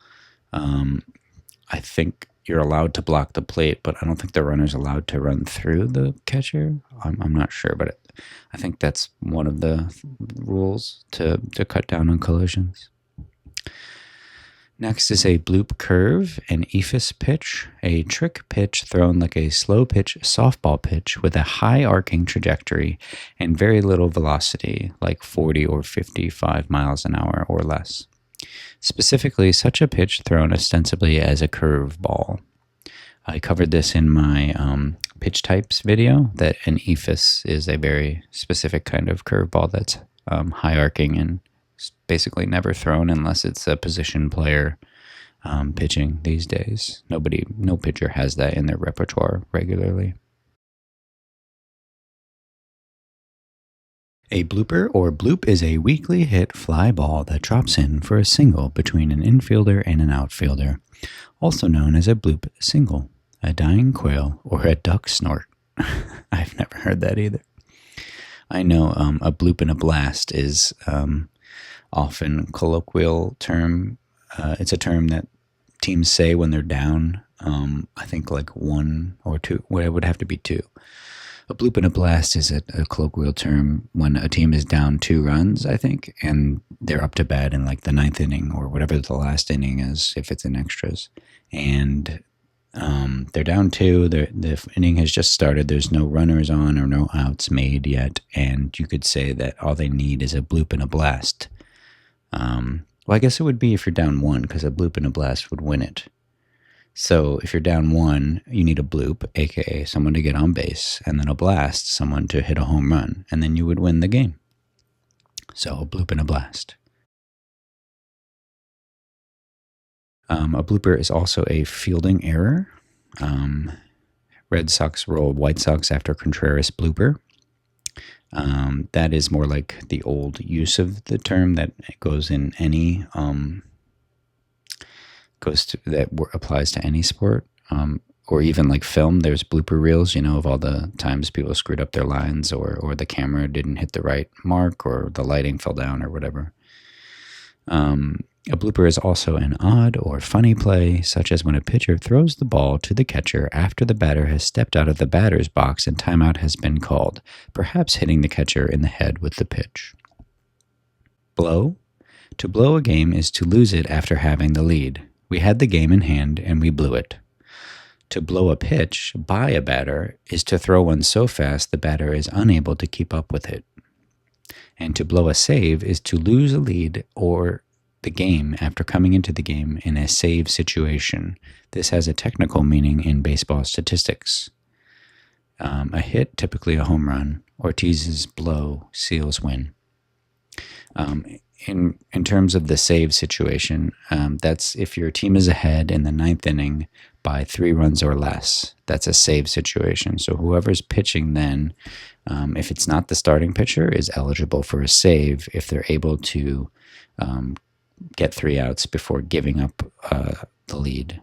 I think you're allowed to block the plate, but I don't think the runner's allowed to run through the catcher. I'm not sure, but I think that's one of the rules to cut down on collisions. Next is a bloop curve, an ephus pitch, a trick pitch thrown like a slow pitch softball pitch with a high arcing trajectory and very little velocity, like 40 or 55 miles an hour or less. Specifically, such a pitch thrown ostensibly as a curve ball. I covered this in my pitch types video, that an ephus is a very specific kind of curveball that's high arcing and basically never thrown unless it's a position player pitching these days. No pitcher has that in their repertoire regularly. A blooper or bloop is a weakly hit fly ball that drops in for a single between an infielder and an outfielder, also known as a bloop single, a dying quail, or a duck snort. I've never heard that either. I know a bloop and a blast is often colloquial term. It's a term that teams say when they're down. I think like one or two. Well, it would have to be two. A bloop and a blast is a colloquial term when a team is down 2 runs, I think, and they're up to bat in like the 9th inning or whatever the last inning is, if it's in extras. And they're down 2. The inning has just started. There's no runners on or no outs made yet. And you could say that all they need is a bloop and a blast. Well, I guess it would be if you're down 1, because a bloop and a blast would win it. So if you're down 1, you need a bloop, aka someone to get on base, and then a blast, someone to hit a home run, and then you would win the game. So a bloop and a blast. A blooper is also a fielding error. Red Sox rolled White Sox after Contreras blooper. That is more like the old use of the term that goes in any that applies to any sport, or even like film. There's blooper reels, of all the times people screwed up their lines, or the camera didn't hit the right mark, or the lighting fell down, or whatever. A blooper is also an odd or funny play, such as when a pitcher throws the ball to the catcher after the batter has stepped out of the batter's box and timeout has been called, perhaps hitting the catcher in the head with the pitch. Blow. To blow a game is to lose it after having the lead. We had the game in hand and we blew it. To blow a pitch by a batter is to throw one so fast the batter is unable to keep up with it. And to blow a save is to lose a lead or the game after coming into the game in a save situation. This has a technical meaning in baseball statistics. A hit, typically a home run. Ortiz's blow seals win. In terms of the save situation, that's if your team is ahead in the ninth inning by 3 runs or less. That's a save situation. So whoever's pitching then, if it's not the starting pitcher, is eligible for a save if they're able to get 3 outs before giving up the lead.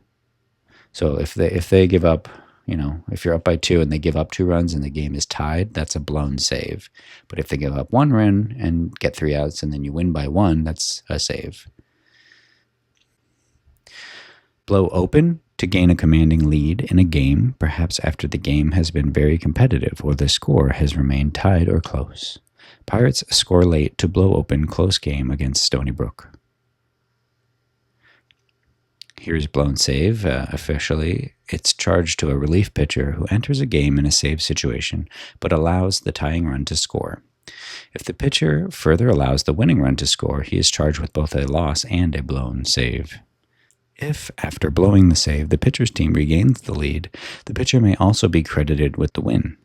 So if they give up, if you're up by 2 and they give up 2 runs and the game is tied, that's a blown save. But if they give up 1 run and get 3 outs and then you win by 1, that's a save. Blow open, to gain a commanding lead in a game, perhaps after the game has been very competitive or the score has remained tied or close. Pirates score late to blow open close game against Stony Brook. Here's blown save. Officially, it's charged to a relief pitcher who enters a game in a save situation but allows the tying run to score. If the pitcher further allows the winning run to score, he is charged with both a loss and a blown save. If, after blowing the save, the pitcher's team regains the lead, the pitcher may also be credited with the win.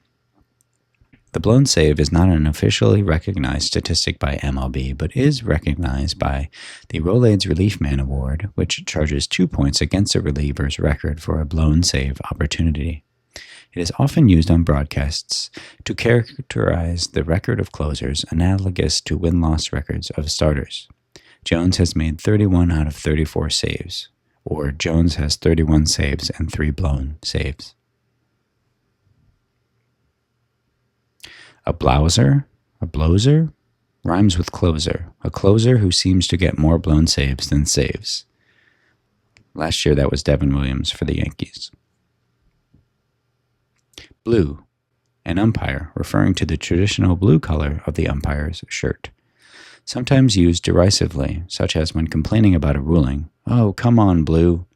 The blown save is not an officially recognized statistic by MLB, but is recognized by the Rolaids Relief Man Award, which charges 2 points against a reliever's record for a blown save opportunity. It is often used on broadcasts to characterize the record of closers analogous to win-loss records of starters. Jones has made 31 out of 34 saves, or Jones has 31 saves and 3 blown saves. A blowser, rhymes with closer. A closer who seems to get more blown saves than saves. Last year that was Devin Williams for the Yankees. Blue, an umpire, referring to the traditional blue color of the umpire's shirt. Sometimes used derisively, such as when complaining about a ruling. Oh, come on, blue.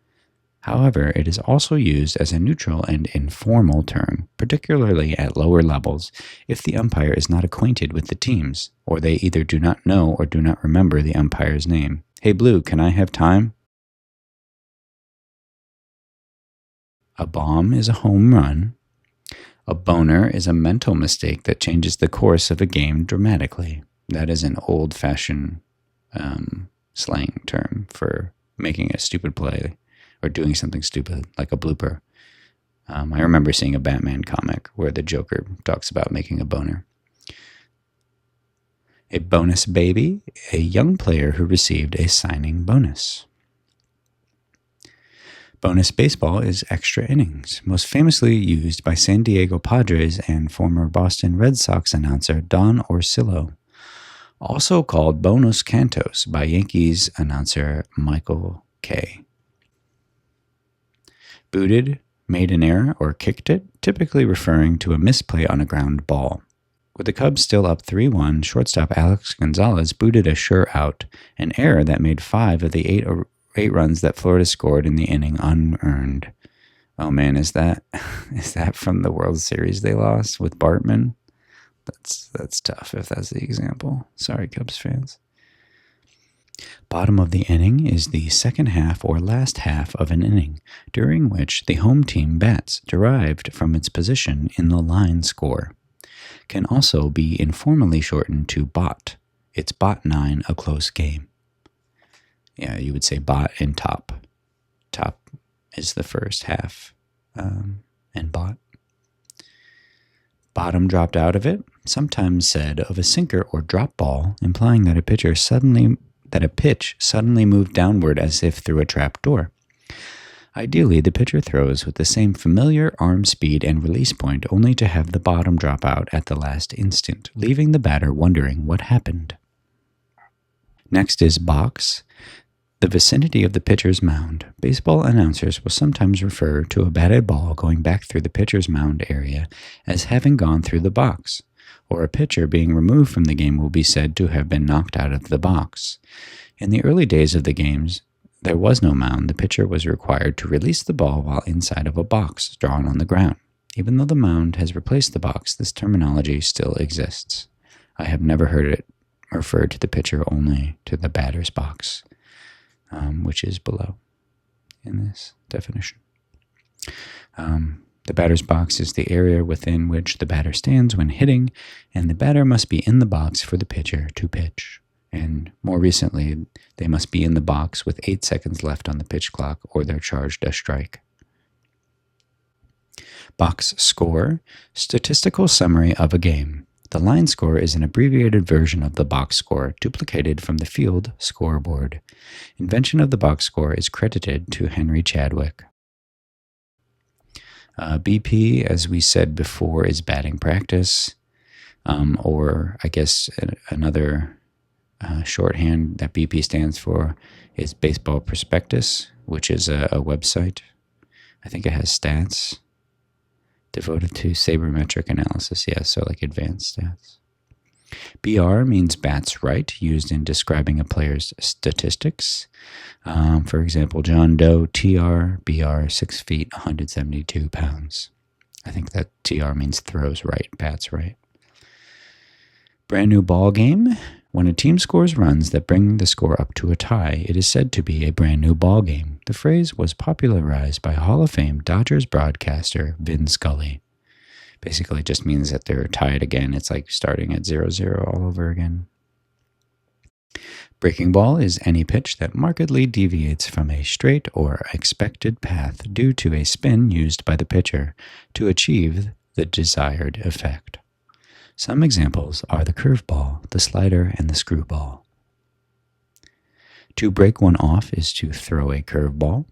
However, it is also used as a neutral and informal term, particularly at lower levels, if the umpire is not acquainted with the teams, or they either do not know or do not remember the umpire's name. Hey, blue, can I have time? A bomb is a home run. A boner is a mental mistake that changes the course of a game dramatically. That is an old-fashioned slang term for making a stupid play or doing something stupid, like a blooper. I remember seeing a Batman comic where the Joker talks about making a boner. A bonus baby, a young player who received a signing bonus. Bonus baseball is extra innings, most famously used by San Diego Padres and former Boston Red Sox announcer Don Orsillo. Also called bonus cantos by Yankees announcer Michael Kay. Booted, made an error, or kicked it, typically referring to a misplay on a ground ball. With the Cubs still up 3-1, shortstop Alex Gonzalez booted a sure out, an error that made 5 of the 8 runs that Florida scored in the inning unearned. Oh man, is that from the World Series they lost with Bartman? That's tough if that's the example. Sorry, Cubs fans. Bottom of the inning is the second half or last half of an inning, during which the home team bats, derived from its position in the line score. Can also be informally shortened to bot. It's bot 9, a close game. Yeah, you would say bot and top. Top is the first half, and bot. Bottom dropped out of it, sometimes said of a sinker or drop ball, implying that a pitch suddenly moved downward as if through a trap door. Ideally, the pitcher throws with the same familiar arm speed and release point, only to have the bottom drop out at the last instant, leaving the batter wondering what happened. Next is box, the vicinity of the pitcher's mound. Baseball announcers will sometimes refer to a batted ball going back through the pitcher's mound area as having gone through the box, or a pitcher being removed from the game will be said to have been knocked out of the box. In the early days of the games, there was no mound. The pitcher was required to release the ball while inside of a box drawn on the ground. Even though the mound has replaced the box, this terminology still exists. I have never heard it referred to the pitcher, only to the batter's box. which is below in this definition. The batter's box is the area within which the batter stands when hitting, and the batter must be in the box for the pitcher to pitch. And more recently, they must be in the box with 8 seconds left on the pitch clock, or they're charged a strike. Box score, statistical summary of a game. The line score is an abbreviated version of the box score, duplicated from the field scoreboard. Invention of the box score is credited to Henry Chadwick. BP, as we said before, is batting practice, or I guess another shorthand that BP stands for is Baseball Prospectus, which is a website. I think it has stats devoted to sabermetric analysis, so like advanced stats. BR means bats right, used in describing a player's statistics. For example, John Doe, TR, BR, 6 feet, 172 pounds. I think that TR means throws right, bats right. Brand new ball game. When a team scores runs that bring the score up to a tie, it is said to be a brand new ball game. The phrase was popularized by Hall of Fame Dodgers broadcaster Vin Scully. Basically, it just means that they're tied again. It's like starting at 0-0 all over again. Breaking ball is any pitch that markedly deviates from a straight or expected path due to a spin used by the pitcher to achieve the desired effect. Some examples are the curveball, the slider, and the screwball. To break one off is to throw a curveball.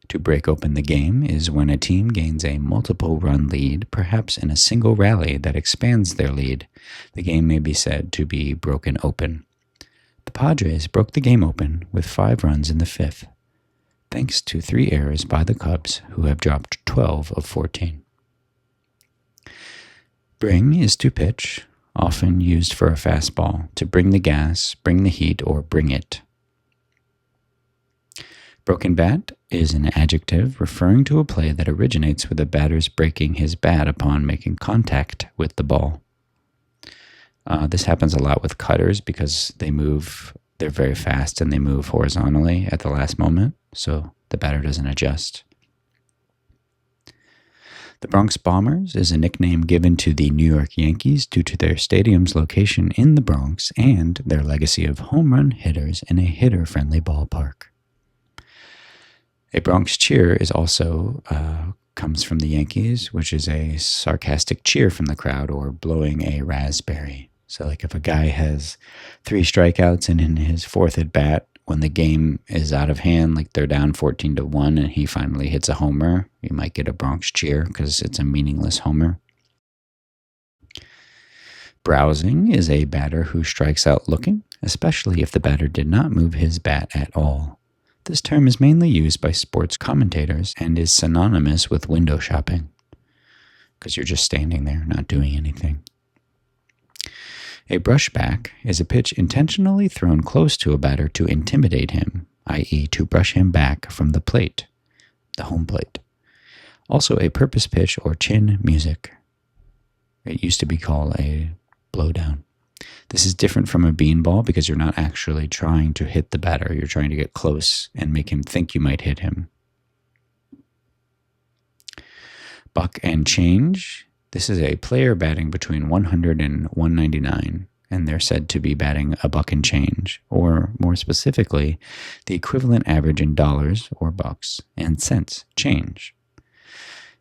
To break open the game is when a team gains a multiple-run lead, perhaps in a single rally that expands their lead. The game may be said to be broken open. The Padres broke the game open with 5 runs in the 5th, thanks to 3 errors by the Cubs, who have dropped 12 of 14. Bring is to pitch, often used for a fastball, to bring the gas, bring the heat, or bring it. Broken bat is an adjective referring to a play that originates with a batter's breaking his bat upon making contact with the ball. This happens a lot with cutters because they're very fast and they move horizontally at the last moment, so the batter doesn't adjust. The Bronx Bombers is a nickname given to the New York Yankees due to their stadium's location in the Bronx and their legacy of home run hitters in a hitter-friendly ballpark. A Bronx cheer is also comes from the Yankees, which is a sarcastic cheer from the crowd or blowing a raspberry. So like if a guy has 3 strikeouts and in his 4th at bat, when the game is out of hand, like they're down 14-1 and he finally hits a homer, you might get a Bronx cheer because it's a meaningless homer. Browsing is a batter who strikes out looking, especially if the batter did not move his bat at all. This term is mainly used by sports commentators and is synonymous with window shopping because you're just standing there, not doing anything. A brushback is a pitch intentionally thrown close to a batter to intimidate him, i.e. to brush him back from the plate, the home plate. Also a purpose pitch or chin music. It used to be called a blowdown. This is different from a beanball because you're not actually trying to hit the batter. You're trying to get close and make him think you might hit him. Buck and change. This is a player batting between 100 and 199, and they're said to be batting a buck and change, or more specifically, the equivalent average in dollars or bucks and cents change.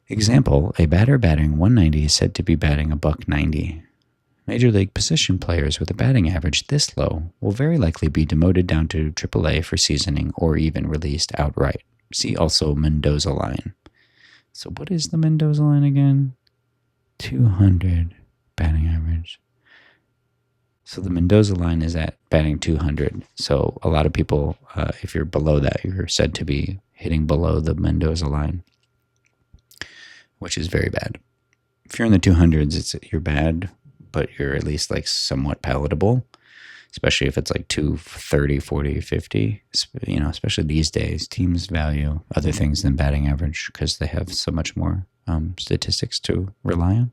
Example, a batter batting 190 is said to be batting a buck 90. Major league position players with a batting average this low will very likely be demoted down to AAA for seasoning or even released outright. See also Mendoza line. So what is the Mendoza line again? 200 batting average. So the Mendoza line is at batting 200. So a lot of people, if you're below that, you're said to be hitting below the Mendoza line, which is very bad. If you're in the 200s, you're bad, but you're at least like somewhat palatable, especially if it's like 230, 40, 50. Especially these days, teams value other things than batting average because they have so much more statistics to rely on.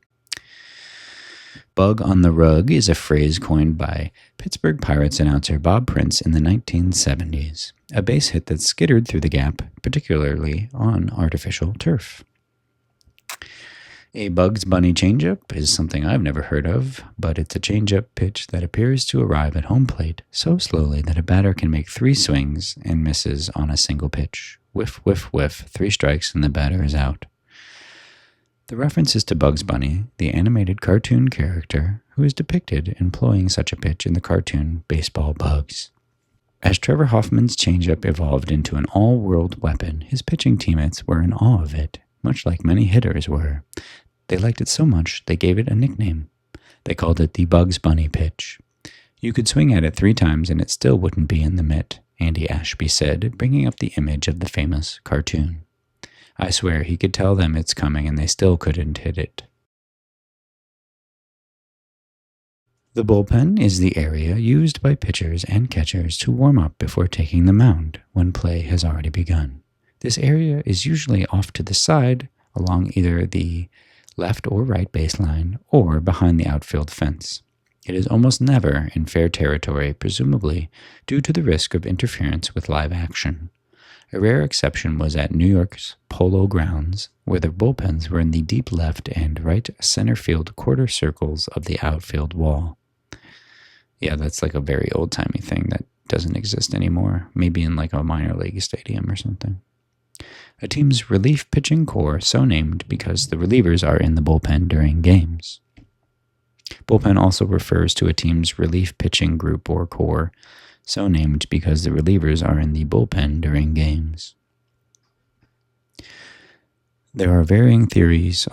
Bug on the rug is a phrase coined by Pittsburgh Pirates announcer Bob Prince in the 1970s, a base hit that skittered through the gap, particularly on artificial turf. A Bugs Bunny changeup is something I've never heard of, but it's a changeup pitch that appears to arrive at home plate so slowly that a batter can make 3 swings and misses on a single pitch. Whiff, whiff, whiff, 3 strikes and the batter is out. The reference is to Bugs Bunny, the animated cartoon character who is depicted employing such a pitch in the cartoon Baseball Bugs. As Trevor Hoffman's changeup evolved into an all-world weapon, his pitching teammates were in awe of it, much like many hitters were. They liked it so much they gave it a nickname. They called it the Bugs Bunny pitch. You could swing at it 3 times and it still wouldn't be in the mitt, Andy Ashby said, bringing up the image of the famous cartoon. I swear he could tell them it's coming and they still couldn't hit it. The bullpen is the area used by pitchers and catchers to warm up before taking the mound when play has already begun. This area is usually off to the side along either the left or right baseline or behind the outfield fence. It is almost never in fair territory, presumably due to the risk of interference with live action. A rare exception was at New York's Polo Grounds, where the bullpens were in the deep left and right center field quarter circles of the outfield wall. Yeah, that's like a very old-timey thing that doesn't exist anymore, maybe in like a minor league stadium or something. A team's relief pitching corps, so named because the relievers are in the bullpen during games. Bullpen also refers to a team's relief pitching group or corps, so named because the relievers are in the bullpen during games. There are varying theories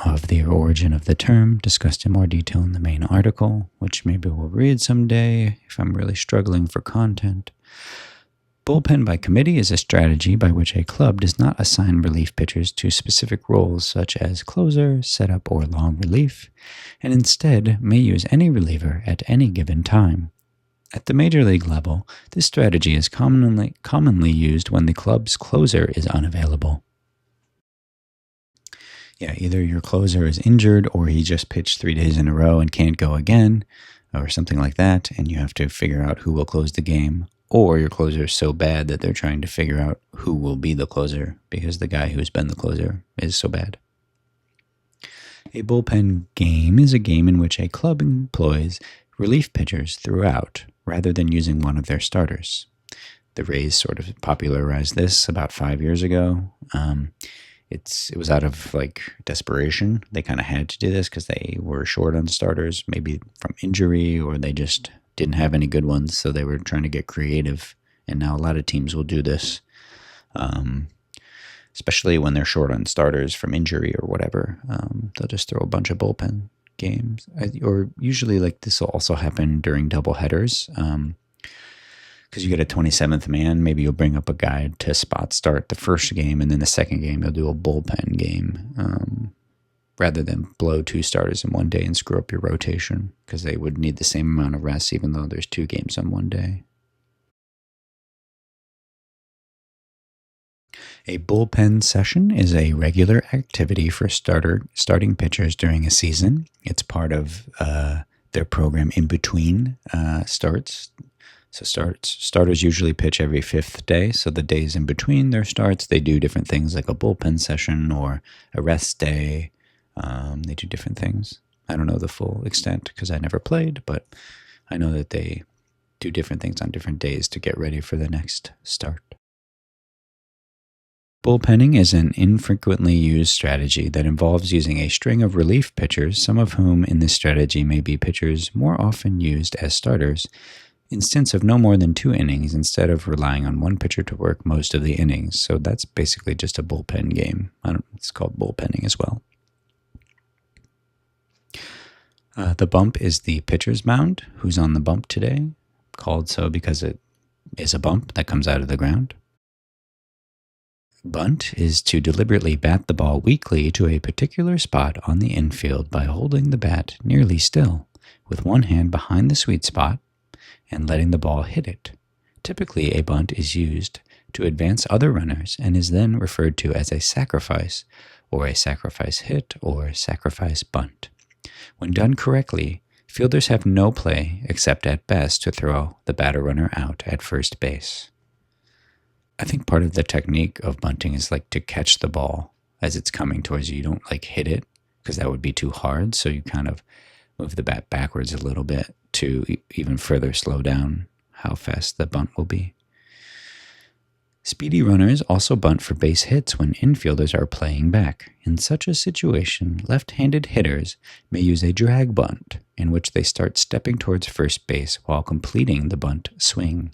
of the origin of the term, discussed in more detail in the main article, which maybe we'll read someday if I'm really struggling for content. Bullpen by committee is a strategy by which a club does not assign relief pitchers to specific roles such as closer, setup, or long relief, and instead may use any reliever at any given time. At the major league level, this strategy is commonly used when the club's closer is unavailable. Yeah, either your closer is injured or he just pitched 3 days in a row and can't go again, or something like that, and you have to figure out who will close the game, or your closer is so bad that they're trying to figure out who will be the closer because the guy who's been the closer is so bad. A bullpen game is a game in which a club employs relief pitchers throughout, rather than using one of their starters. The Rays sort of popularized this about 5 years ago. It was out of like desperation. They kind of had to do this because they were short on starters, maybe from injury, or they just didn't have any good ones, so they were trying to get creative. And now a lot of teams will do this, especially when they're short on starters from injury or whatever. They'll just throw a bunch of bullpen games, or usually like this will also happen during double headers, because you get a 27th man. Maybe you'll bring up a guy to spot start the first game, and then the second game you'll do a bullpen game, rather than blow 2 starters in one day and screw up your rotation, because they would need the same amount of rest even though there's 2 games on one day. A bullpen session is a regular activity for starting pitchers during a season. It's part of their program in between starts. So starters usually pitch every 5th day. So the days in between their starts, they do different things like a bullpen session or a rest day. They do different things. I don't know the full extent because I never played, but I know that they do different things on different days to get ready for the next start. Bullpenning is an infrequently used strategy that involves using a string of relief pitchers, some of whom in this strategy may be pitchers more often used as starters, in stints of no more than 2 innings instead of relying on one pitcher to work most of the innings. So that's basically just a bullpen game. It's called bullpenning as well. The bump is the pitcher's mound. Who's on the bump today? Called so because it is a bump that comes out of the ground. Bunt is to deliberately bat the ball weakly to a particular spot on the infield by holding the bat nearly still, with one hand behind the sweet spot and letting the ball hit it. Typically, a bunt is used to advance other runners and is then referred to as a sacrifice, or a sacrifice hit, or sacrifice bunt. When done correctly, fielders have no play except at best to throw the batter-runner out at first base. I think part of the technique of bunting is like to catch the ball as it's coming towards you. You don't like hit it because that would be too hard. So you kind of move the bat backwards a little bit to even further slow down how fast the bunt will be. Speedy runners also bunt for base hits when infielders are playing back. In such a situation, left-handed hitters may use a drag bunt, in which they start stepping towards first base while completing the bunt swing.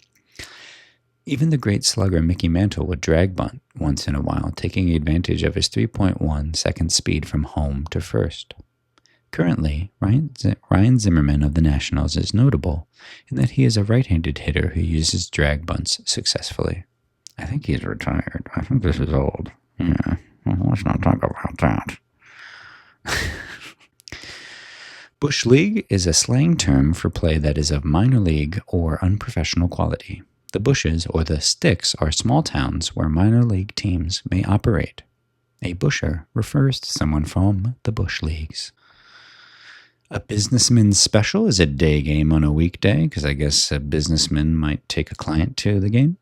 Even the great slugger Mickey Mantle would drag bunt once in a while, taking advantage of his 3.1 second speed from home to first. Currently, Ryan Zimmerman of the Nationals is notable in that he is a right-handed hitter who uses drag bunts successfully. I think he's retired. I think this is old. Yeah, well, let's not talk about that. Bush League is a slang term for play that is of minor league or unprofessional quality. The bushes, or the sticks, are small towns where minor league teams may operate. A busher refers to someone from the Bush Leagues. A businessman's special is a day game on a weekday, because I guess a businessman might take a client to the game.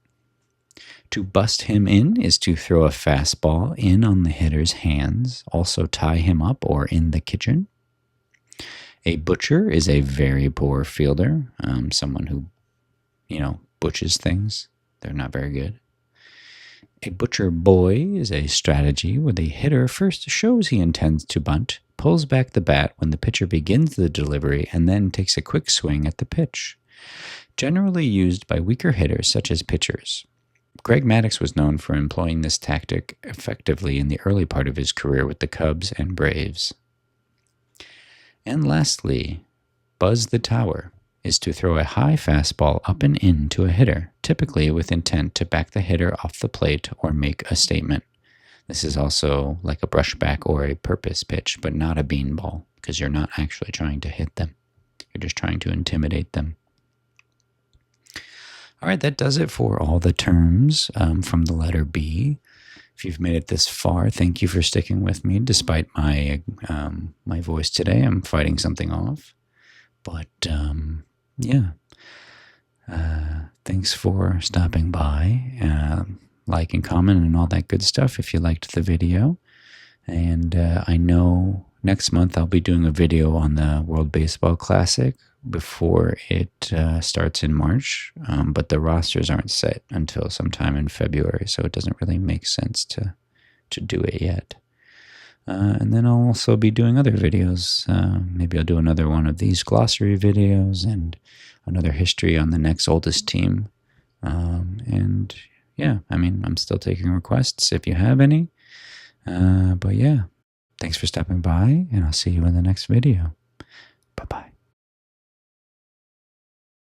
To bust him in is to throw a fastball in on the hitter's hands, also tie him up or in the kitchen. A butcher is a very poor fielder, someone who, butches things. They're not very good. A butcher boy is a strategy where the hitter first shows he intends to bunt, pulls back the bat when the pitcher begins the delivery, and then takes a quick swing at the pitch. Generally used by weaker hitters such as pitchers. Greg Maddux was known for employing this tactic effectively in the early part of his career with the Cubs and Braves. And lastly, buzz the tower is to throw a high fastball up and in to a hitter, typically with intent to back the hitter off the plate or make a statement. This is also like a brushback or a purpose pitch, but not a beanball, because you're not actually trying to hit them. You're just trying to intimidate them. All right, that does it for all the terms from the letter B. If you've made it this far, thank you for sticking with me despite my my voice today. I'm fighting something off. But, thanks for stopping by. Like and comment and all that good stuff if you liked the video. And I know next month I'll be doing a video on the World Baseball Classic before it starts in March, but the rosters aren't set until sometime in February, so it doesn't really make sense to do it yet. And then I'll also be doing other videos. Maybe I'll do another one of these glossary videos and another history on the next oldest team. And yeah, I'm still taking requests if you have any. But yeah, thanks for stopping by, and I'll see you in the next video. Bye-bye.